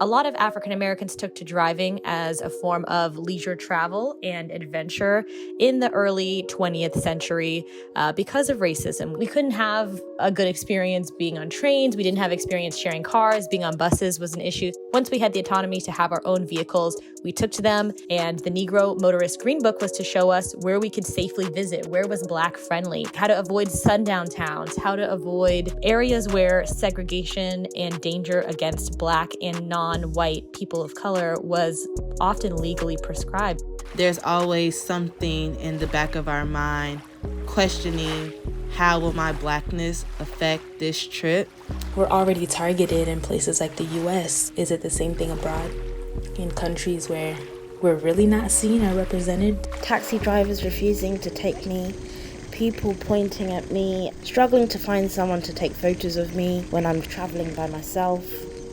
A lot of African Americans took to driving as a form of leisure travel and adventure in the early 20th century because of racism. We couldn't have a good experience being on trains. We didn't have experience sharing cars. Being on buses was an issue. Once we had the autonomy to have our own vehicles, we took to them. And the Negro Motorist Green Book was to show us where we could safely visit, where was Black friendly, how to avoid sundown towns, how to avoid areas where segregation and danger against Black and non-white people of color was often legally prescribed. There's always something in the back of our mind questioning, how will my Blackness affect this trip? We're already targeted in places like the US. Is it the same thing abroad? In countries where we're really not seen or represented? Taxi drivers refusing to take me, people pointing at me, struggling to find someone to take photos of me when I'm traveling by myself,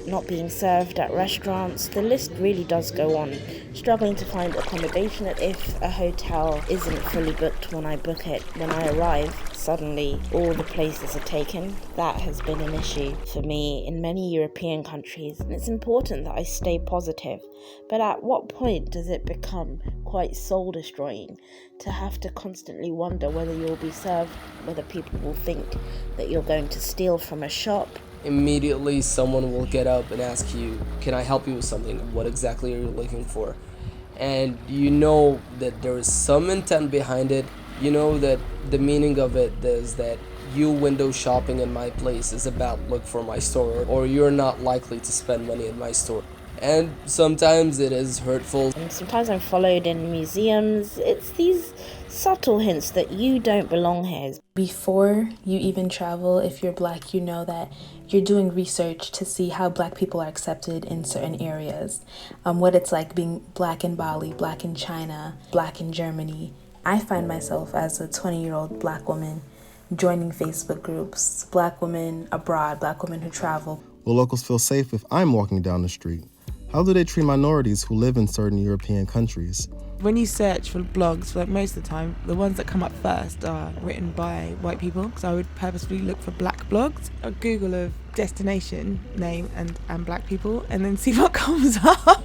not being served at restaurants. The list really does go on. Struggling to find accommodation if a hotel isn't fully booked when I book it. When I arrive, suddenly all the places are taken. That has been an issue for me in many European countries, and it's important that I stay positive. But at what point does it become quite soul-destroying to have to constantly wonder whether you'll be served, whether people will think that you're going to steal from a shop? Immediately someone will get up and ask you, can I help you with something? What exactly are you looking for? And you know that there is some intent behind it. You know that the meaning of it is that you window shopping in my place is a bad look for my store, or you're not likely to spend money in my store. And sometimes it is hurtful. And sometimes I'm followed in museums. It's these subtle hints that you don't belong here. Before you even travel, if you're Black, you know that you're doing research to see how Black people are accepted in certain areas. What it's like being Black in Bali, Black in China, Black in Germany. I find myself as a 20-year-old Black woman joining Facebook groups, Black women abroad, Black women who travel. Will locals feel safe if I'm walking down the street? How do they treat minorities who live in certain European countries? When you search for blogs, like most of the time, the ones that come up first are written by white people. So I would purposefully look for Black blogs. I Google a destination name and Black people, and then see what comes up.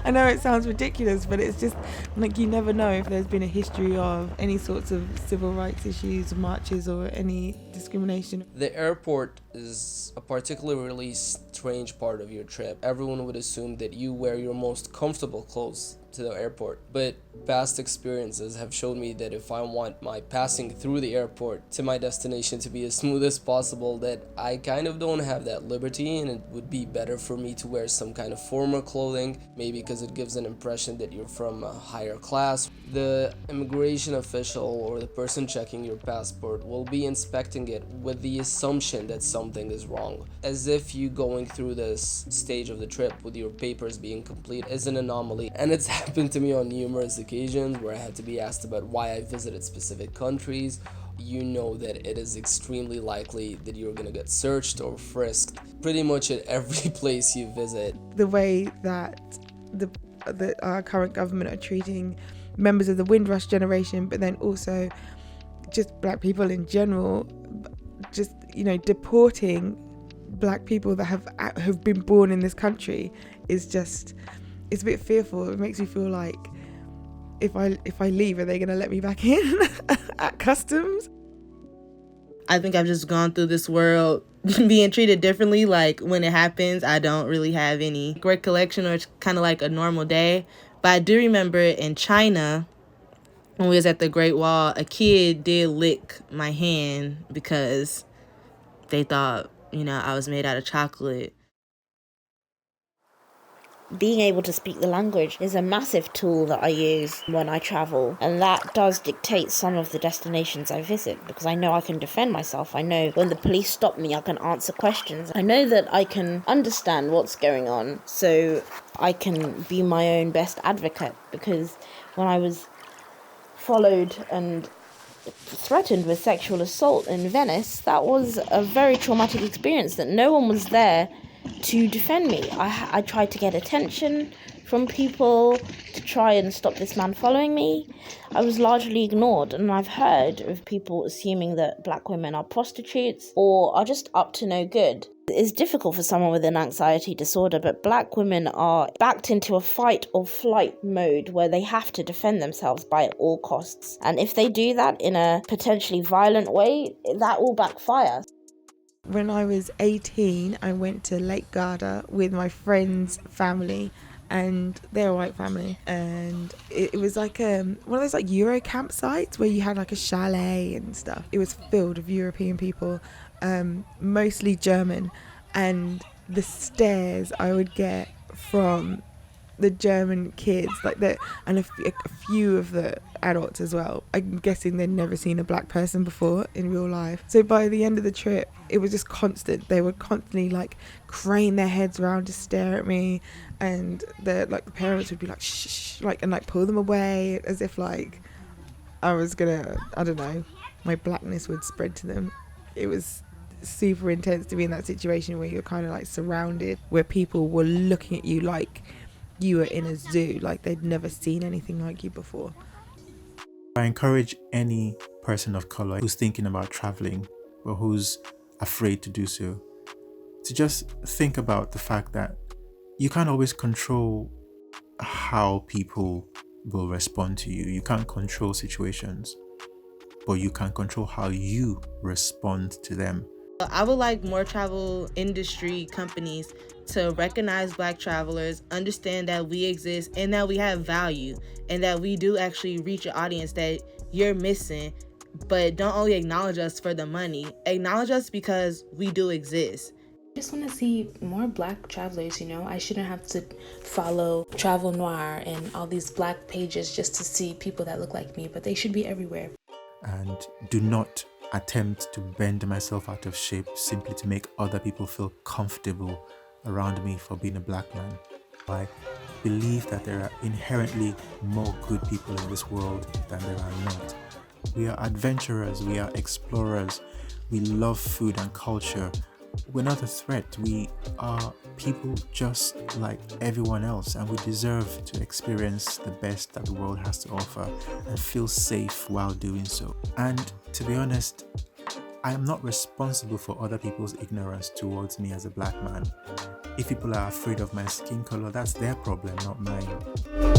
I know it sounds ridiculous, but it's just like you never know if there's been a history of any sorts of civil rights issues, marches, or any discrimination. The airport is a particularly strange part of your trip. Everyone would assume that you wear your most comfortable clothes to the airport, but past experiences have shown me that if I want my passing through the airport to my destination to be as smooth as possible, that I kind of don't have that liberty, and it would be better for me to wear some kind of formal clothing, maybe because it gives an impression that you're from a higher class. The immigration official or the person checking your passport will be inspecting it with the assumption that something is wrong, as if you going through this stage of the trip with your papers being complete is an anomaly. And it's happened to me on numerous occasions where I had to be asked about why I visited specific countries. You know that it is extremely likely that you're gonna get searched or frisked pretty much at every place you visit. The way that our current government are treating members of the Windrush generation, but then also just Black people in general, just, you know, deporting Black people that have been born in this country is just, it's a bit fearful. It makes me feel like if I leave, are they going to let me back in at customs? I think I've just gone through this world being treated differently. Like when it happens, I don't really have any recollection, or it's kind of like a normal day. But I do remember in China, when we was at the Great Wall, a kid did lick my hand because they thought, you know, I was made out of chocolate. Being able to speak the language is a massive tool that I use when I travel, and that does dictate some of the destinations I visit, because I know I can defend myself. I know when the police stop me, I can answer questions. I know that I can understand what's going on, so I can be my own best advocate, because when I was followed and threatened with sexual assault in Venice, that was a very traumatic experience that no one was there to defend me. I tried to get attention from people to try and stop this man following me, I was largely ignored, and I've heard of people assuming that black women are prostitutes or are just up to no good. It's difficult for someone with an anxiety disorder, but black women are backed into a fight or flight mode where they have to defend themselves by all costs. And if they do that in a potentially violent way, that will backfire. When I was 18, I went to Lake Garda with my friend's family, and they're a white family, and it was like one of those like Euro campsites where you had like a chalet and stuff. It was filled with European people, mostly German, and the stares I would get from the German kids, and a few of the adults as well. I'm guessing they'd never seen a black person before in real life. So by the end of the trip, it was just constant. They would constantly like crane their heads around to stare at me, and the parents would be like shh, and pull them away as if like I was gonna, I don't know, my blackness would spread to them. It was super intense to be in that situation where you're kind of like surrounded, where people were looking at you like you were in a zoo, like they'd never seen anything like you before. I encourage any person of color who's thinking about traveling or who's afraid to do so to just think about the fact that you can't always control how people will respond to you. You can't control situations, but you can control how you respond to them. I would like more travel industry companies to recognize black travelers, understand that we exist and that we have value, and that we do actually reach an audience that you're missing. But don't only acknowledge us for the money, acknowledge us because we do exist. I just want to see more black travelers, I shouldn't have to follow Travel Noir and all these black pages just to see people that look like me, but they should be everywhere. And do not attempt to bend myself out of shape simply to make other people feel comfortable around me for being a black man. I believe that there are inherently more good people in this world than there are not. We are adventurers, we are explorers, we love food and culture. We're not a threat. We are people just like everyone else, and we deserve to experience the best that the world has to offer and feel safe while doing so. And to be honest, I am not responsible for other people's ignorance towards me as a black man. If people are afraid of my skin color, that's their problem, not mine.